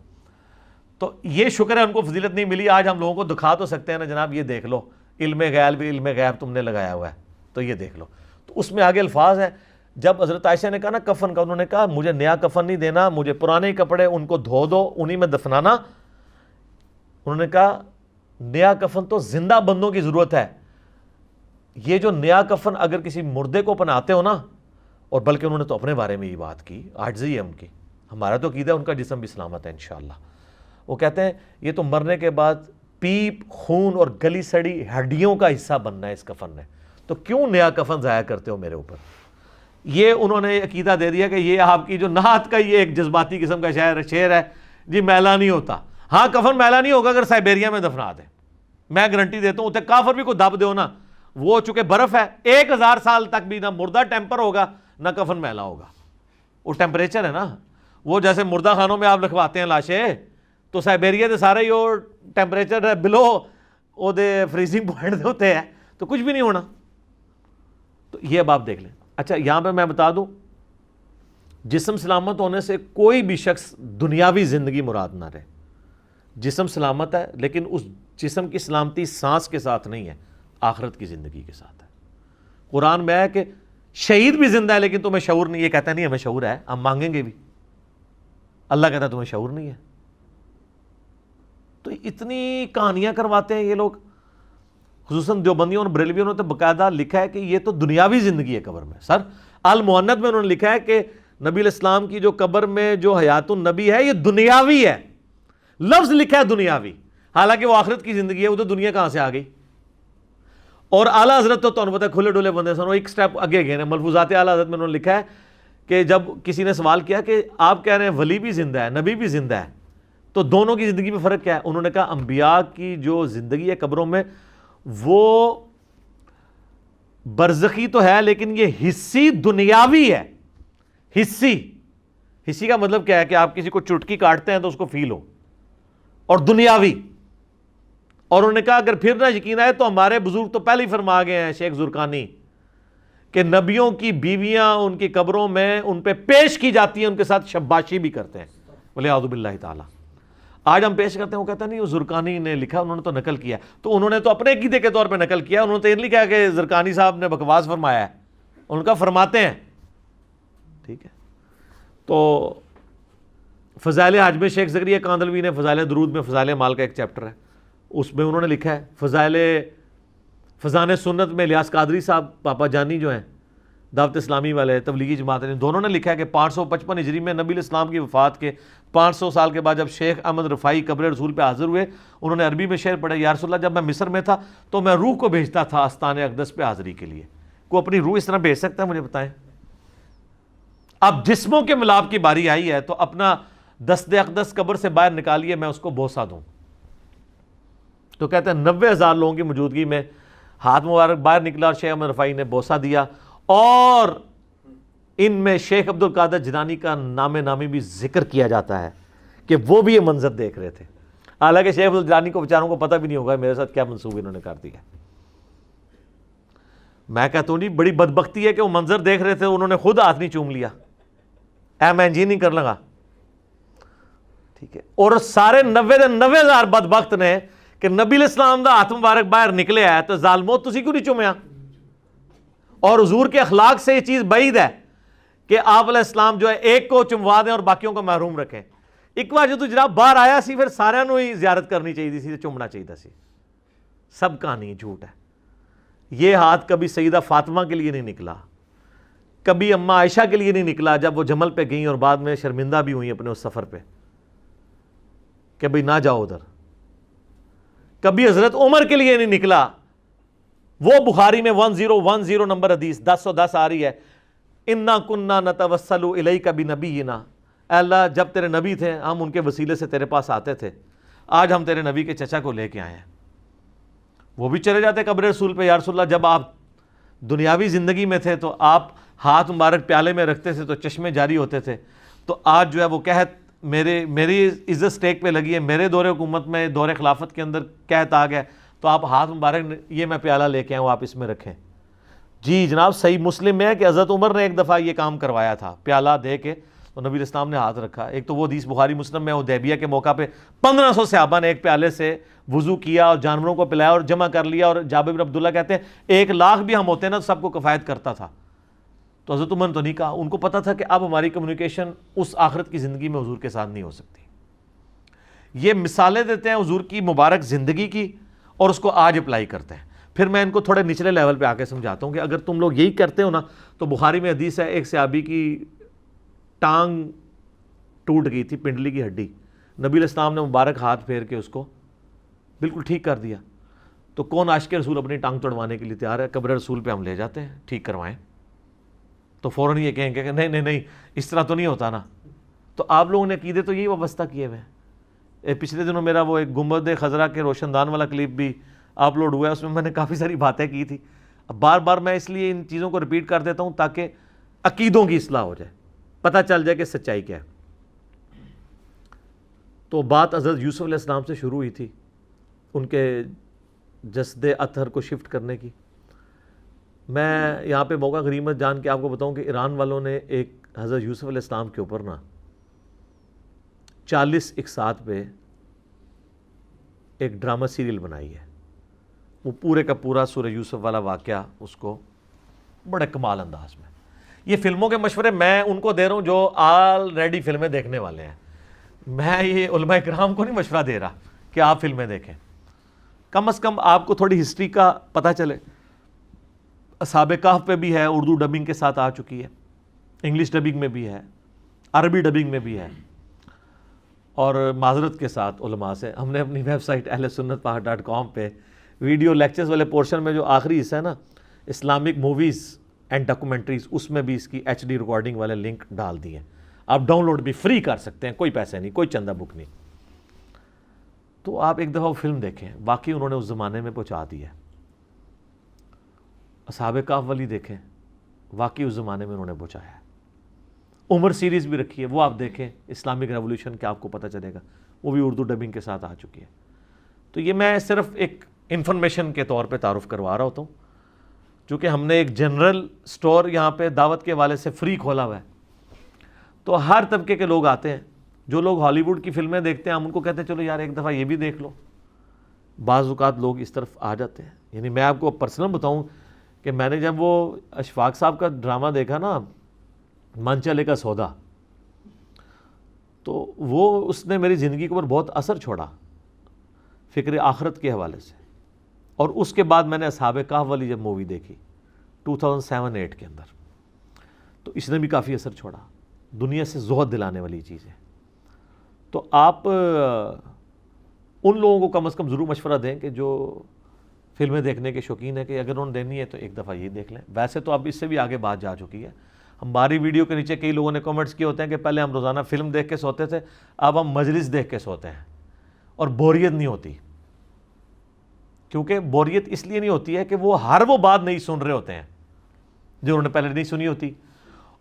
تو یہ شکر ہے ان کو فضیلت نہیں ملی. آج ہم لوگوں کو دکھا تو سکتے ہیں نا جناب یہ دیکھ لو علم غیب بھی، علم غیب تم نے لگایا ہوا ہے تو یہ دیکھ لو. تو اس میں آگے الفاظ ہیں. جب حضرت عائشہ نے کہا نا کفن کا، انہوں نے کہا مجھے نیا کفن نہیں دینا، مجھے پرانے کپڑے ان کو دھو دو، انہی میں دفنانا. انہوں نے کہا نیا کفن تو زندہ بندوں کی ضرورت ہے، یہ جو نیا کفن اگر کسی مردے کو پہناتے ہو نا، اور بلکہ انہوں نے تو اپنے بارے میں یہ بات کی، عاجزی ہے ان کی. ہمارا تو عقیدہ ہے ان کا جسم بھی سلامت ہے انشاءاللہ. وہ کہتے ہیں یہ تو مرنے کے بعد پیپ، خون اور گلی سڑی ہڈیوں کا حصہ بننا ہے اس کفن نے، تو کیوں نیا کفن ضائع کرتے ہو میرے اوپر. یہ انہوں نے عقیدہ دے دیا کہ یہ آپ کی جو نعت کا یہ ایک جذباتی قسم کا شعر ہے جی، میلا نہیں ہوتا. ہاں کفن میلا نہیں ہوگا اگر سائبیریا میں دفنا دیں، میں گارنٹی دیتا ہوں. اتنے کافر بھی کو دب دو نا، وہ چونکہ برف ہے 1000 سال تک بھی نہ مردہ ٹیمپر ہوگا نہ کفن میلا ہوگا. وہ ٹیمپریچر ہے نا، وہ جیسے مردہ خانوں میں آپ لکھواتے ہیں لاشیں، تو سائبیریا دے سارے یہ ٹیمپریچر ہے بلو وہ دے فریزنگ پوائنٹ ہوتے ہیں، تو کچھ بھی نہیں ہونا. تو یہ اب آپ دیکھ لیں. اچھا یہاں پہ میں بتا دوں، جسم سلامت ہونے سے کوئی بھی شخص دنیاوی زندگی مراد نہ رہے. جسم سلامت ہے لیکن اس جسم کی سلامتی سانس کے ساتھ نہیں ہے، آخرت کی زندگی کے ساتھ ہے. قرآن میں ہے کہ شہید بھی زندہ ہے لیکن تمہیں شعور نہیں. یہ کہتا نہیں ہمیں شعور ہے، ہم مانگیں گے بھی. اللہ کہتا ہے تمہیں شعور نہیں ہے. تو اتنی کہانیاں کرواتے ہیں یہ لوگ، خصوصاً دیوبندیوں اور بریلویوں نے تو باقاعدہ لکھا ہے کہ یہ تو دنیاوی زندگی ہے قبر میں. سر المؤنت میں انہوں نے لکھا ہے کہ نبی علیہ السلام کی جو قبر میں جو حیات النبی ہے یہ دنیاوی ہے. لفظ لکھا ہے دنیاوی، حالانکہ وہ آخرت کی زندگی ہے. وہ تو دنیا کہاں سے آ گئی. اور اعلیٰ حضرت تو تمہیں پتہ ہے کھلے ڈولے بندے سن، وہ ایک سٹیپ آگے گئے ہیں. ملفوظات اعلیٰ حضرت میں انہوں نے لکھا ہے کہ جب کسی نے سوال کیا کہ آپ کہہ رہے ہیں ولی بھی زندہ ہے نبی بھی زندہ ہے، تو دونوں کی زندگی میں فرق کیا ہے؟ انہوں نے کہا انبیاء کی جو زندگی ہے قبروں میں وہ برزخی تو ہے لیکن یہ حصی دنیاوی ہے. حصی حصی کا مطلب کیا ہے کہ آپ کسی کو چٹکی کاٹتے ہیں تو اس کو فیل ہو، اور دنیاوی. اور انہوں نے کہا اگر پھر نہ یقین آئے تو ہمارے بزرگ تو پہلے ہی فرما گئے ہیں، شیخ زرقانی، کہ نبیوں کی بیویاں ان کی قبروں میں ان پہ پیش کی جاتی ہیں، ان کے ساتھ شباشی بھی کرتے ہیں. بولے اعوذ باللہ تعالیٰ. آج ہم پیش کرتے ہیں، وہ کہتا نہیں وہ زرقانی نے لکھا، انہوں نے تو نقل کیا. تو انہوں نے تو اپنے عقیدے کے طور پہ نقل کیا، انہوں نے تو یہ نہیں کہا کہ زرقانی صاحب نے بکواس فرمایا ہے، ان کا فرماتے ہیں. ٹھیک ہے. تو فضائل حج میں شیخ زکریا کاندلوی نے فضائل درود میں فضائل مال کا ایک چیپٹر ہے، اس میں انہوں نے لکھا ہے. فضان سنت میں الیاس قادری صاحب پاپا جانی جو ہیں دعوت اسلامی والے تبلیغی جماعت نے، دونوں نے لکھا ہے کہ 555 ہجری میں نبی الاسلام کی وفات کے 500 سال کے بعد جب شیخ احمد رفاعی قبر رسول پہ حاضر ہوئے، انہوں نے عربی میں شعر پڑھا، یا رسول اللہ جب میں مصر میں تھا تو میں روح کو بھیجتا تھا آستان اقدس پہ حاضری کے لیے. کوئی اپنی روح اس طرح بھیج سکتا ہے؟ مجھے بتائیں. اب جسموں کے ملاپ کی باری آئی ہے تو اپنا دست اقدس قبر سے باہر نکالیے، میں اس کو بوسہ دوں. تو کہتے ہیں 90,000 لوگوں کی موجودگی میں ہاتھ مبارک باہر نکلا اور شیخ احمد رفاعی نے بوسہ دیا، اور ان میں شیخ عبد القادر جیلانی کا نام نامی بھی ذکر کیا جاتا ہے کہ وہ بھی یہ منظر دیکھ رہے تھے. حالانکہ شیخ عبد الجیلانی کو بیچاروں کو پتہ بھی نہیں ہوگا میرے ساتھ کیا منسوب انہوں نے کر دیا. میں کہتا ہوں جی بڑی بدبختی ہے کہ وہ منظر دیکھ رہے تھے، انہوں نے خود ہاتھ نہیں چوم لیا، میں جی نہیں کر لگا. ٹھیک ہے. اور سارے 90,000 بدبخت نے کہ نبی الاسلام دا ہاتھ مبارک باہر نکلے ہے تو ظالمو تسی کیوں نہیں چومیا؟ اور حضور کے اخلاق سے یہ چیز بعید ہے کہ آپ علیہ السلام جو ہے ایک کو چموا دیں اور باقیوں کو محروم رکھیں. ایک بار جو تو جناب باہر آیا سی پھر سارے نو ہی زیارت کرنی چاہیے سی، چومنا چاہیے سی. سب کہانی جھوٹ ہے. یہ ہاتھ کبھی سیدہ فاطمہ کے لیے نہیں نکلا، کبھی اماں عائشہ کے لیے نہیں نکلا جب وہ جمل پہ گئیں اور بعد میں شرمندہ بھی ہوئیں اپنے اس سفر پہ کہ بھئی نہ جاؤ ادھر. کبھی حضرت عمر کے لیے نہیں نکلا. وہ بخاری میں 1010 نمبر حدیث 1010 آ رہی ہے، انا کننا نتوسل الیک بنبینا، اے اللہ جب تیرے نبی تھے ہم ان کے وسیلے سے تیرے پاس آتے تھے، آج ہم تیرے نبی کے چچا کو لے کے آئے ہیں. وہ بھی چلے جاتے قبر رسول پہ، یا رسول اللہ جب آپ دنیاوی زندگی میں تھے تو آپ ہاتھ مبارک پیالے میں رکھتے تھے تو چشمے جاری ہوتے تھے، تو آج جو ہے وہ قحط میری عزت سٹیک پہ لگی ہے، میرے دور حکومت میں دور خلافت کے اندر قحط آ گیا، تو آپ ہاتھ مبارک یہ میں پیالہ لے کے آئے ہوں آپ اس میں رکھیں. جی جناب صحیح مسلم میں ہے کہ حضرت عمر نے ایک دفعہ یہ کام کروایا تھا، پیالہ دے کے تو نبی الاسلام نے ہاتھ رکھا. ایک تو وہ حدیث بخاری مسلم میں حدیبیہ کے موقع پہ 1500 صحابہ نے ایک پیالے سے وضو کیا اور جانوروں کو پلایا اور جمع کر لیا، اور جابر بن عبداللہ کہتے ہیں 1,00,000 بھی ہم ہوتے نا تو سب کو کفایت کرتا تھا. تو حضرت عمر نے تو نہیں کہا، ان کو پتا تھا کہ اب ہماری کمیونیکیشن اس آخرت کی زندگی میں حضور کے ساتھ نہیں ہو سکتی. یہ مثالیں دیتے ہیں حضور کی مبارک زندگی کی اور اس کو آج اپلائی کرتے ہیں. پھر میں ان کو تھوڑے نچلے لیول پہ آ کے سمجھاتا ہوں کہ اگر تم لوگ یہی کرتے ہو نا، تو بخاری میں حدیث ہے ایک صحابی کی ٹانگ ٹوٹ گئی تھی، پنڈلی کی ہڈی، نبی علیہ السلام نے مبارک ہاتھ پھیر کے اس کو بالکل ٹھیک کر دیا. تو کون عاشق رسول اپنی ٹانگ توڑوانے کے لیے تیار ہے؟ قبر رسول پہ ہم لے جاتے ہیں ٹھیک کروائیں. تو فوراً یہ کہیں گے کہ نہیں نہیں نہیں اس طرح تو نہیں ہوتا نا. تو آپ لوگوں نے عقیدے تو یہی وابستہ کیے ہوئے ہیں. پچھلے دنوں میرا وہ ایک گنبد خضرا کے روشن دان والا کلپ بھی اپلوڈ ہوا ہے، اس میں نے کافی ساری باتیں کی تھی. اب بار بار میں اس لیے ان چیزوں کو ریپیٹ کر دیتا ہوں تاکہ عقیدوں کی اصلاح ہو جائے، پتہ چل جائے کہ سچائی کیا ہے. تو بات حضرت یوسف علیہ السلام سے شروع ہوئی تھی، ان کے جسد اطہر کو شفٹ کرنے کی. میں یہاں پہ موقع غنیمت جان کے آپ کو بتاؤں کہ ایران والوں نے ایک حضرت یوسف علیہ السلام کے اوپر نا 40 اقساط پہ ایک ڈرامہ سیریل بنائی ہے. وہ پورے کا پورا سورہ یوسف والا واقعہ اس کو بڑے کمال انداز میں. یہ فلموں کے مشورے میں ان کو دے رہا ہوں جو آلریڈی فلمیں دیکھنے والے ہیں. میں یہ علماء کرام کو نہیں مشورہ دے رہا کہ آپ فلمیں دیکھیں. کم از کم آپ کو تھوڑی ہسٹری کا پتہ چلے. اصحاب کہف پہ بھی ہے، اردو ڈبنگ کے ساتھ آ چکی ہے، انگلش ڈبنگ میں بھی ہے، عربی ڈبنگ میں بھی ہے. اور معذرت کے ساتھ علماء سے ہم نے اپنی ویب سائٹ ahlsunnatpahar.com پہ ویڈیو لیکچرز والے پورشن میں جو آخری حصہ ہے نا اسلامک موویز اینڈ ڈاکومنٹریز، اس میں بھی اس کی HD ریکارڈنگ والے لنک ڈال دیے ہیں. آپ ڈاؤن لوڈ بھی فری کر سکتے ہیں، کوئی پیسے نہیں، کوئی چندہ بک نہیں. تو آپ ایک دفعہ وہ فلم دیکھیں، واقعی انہوں نے اس زمانے میں پہنچا دی ہے. اصحاب کہف والی دیکھیں، واقعی اس زمانے میں انہوں نے پہنچایا ہے. عمر سیریز بھی رکھی ہے، وہ آپ دیکھیں، اسلامک ریولیوشن کا آپ کو پتہ چلے گا، وہ بھی اردو ڈبنگ کے ساتھ آ چکی ہے۔ تو یہ میں صرف ایک انفارمیشن کے طور پہ تعارف کروا رہا ہوتا ہوں، چونکہ ہم نے ایک جنرل سٹور یہاں پہ دعوت کے حوالے سے فری کھولا ہوا ہے، تو ہر طبقے کے لوگ آتے ہیں۔ جو لوگ ہالی ووڈ کی فلمیں دیکھتے ہیں ہم ان کو کہتے ہیں چلو یار ایک دفعہ یہ بھی دیکھ لو، بعض اوقات لوگ اس طرف آ جاتے ہیں۔ یعنی میں آپ کو پرسنل بتاؤں کہ میں نے جب وہ اشفاق صاحب کا ڈرامہ دیکھا نا، من چلے کا سودا، تو وہ اس نے میری زندگی کے اوپر بہت اثر چھوڑا فکر آخرت کے حوالے سے۔ اور اس کے بعد میں نے اصحاب کہف والی جب مووی دیکھی 2007-8 کے اندر، تو اس نے بھی کافی اثر چھوڑا، دنیا سے زہد دلانے والی چیز ہے۔ تو آپ ان لوگوں کو کم از کم ضرور مشورہ دیں کہ جو فلمیں دیکھنے کے شوقین ہیں کہ اگر انہوں نے دینی ہے تو ایک دفعہ یہ دیکھ لیں۔ ویسے تو اب اس سے بھی آگے بات جا چکی ہے، ہماری ویڈیو کے نیچے کئی لوگوں نے کمنٹس کیے ہوتے ہیں کہ پہلے ہم روزانہ فلم دیکھ کے سوتے تھے، اب ہم مجلس دیکھ کے سوتے ہیں اور بوریت نہیں ہوتی۔ کیونکہ بوریت اس لیے نہیں ہوتی ہے کہ وہ بات نہیں سن رہے ہوتے ہیں جو انہوں نے پہلے نہیں سنی ہوتی،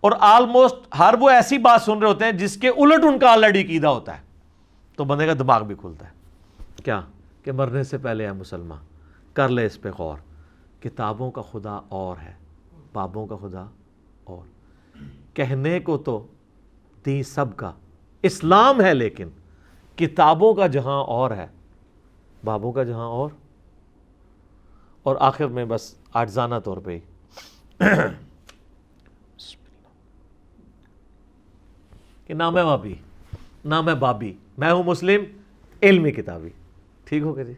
اور آلموسٹ وہ ایسی بات سن رہے ہوتے ہیں جس کے الٹ ان کا آلریڈی عقیدہ ہوتا ہے، تو بندے کا دماغ بھی کھلتا ہے۔ کیا کہ مرنے سے پہلے ہے مسلمان، کر لے اس پہ غور، کتابوں کا خدا اور ہے، بابوں کا خدا اور، کہنے کو تو دین سب کا اسلام ہے، لیکن کتابوں کا جہاں اور ہے، بابوں کا جہاں اور آخر میں بس عاجزانہ طور پہ کہ نہ میں بابی نہ میں بابی، میں ہوں مسلم علمی کتابی۔ ٹھیک ہو گیا جی؟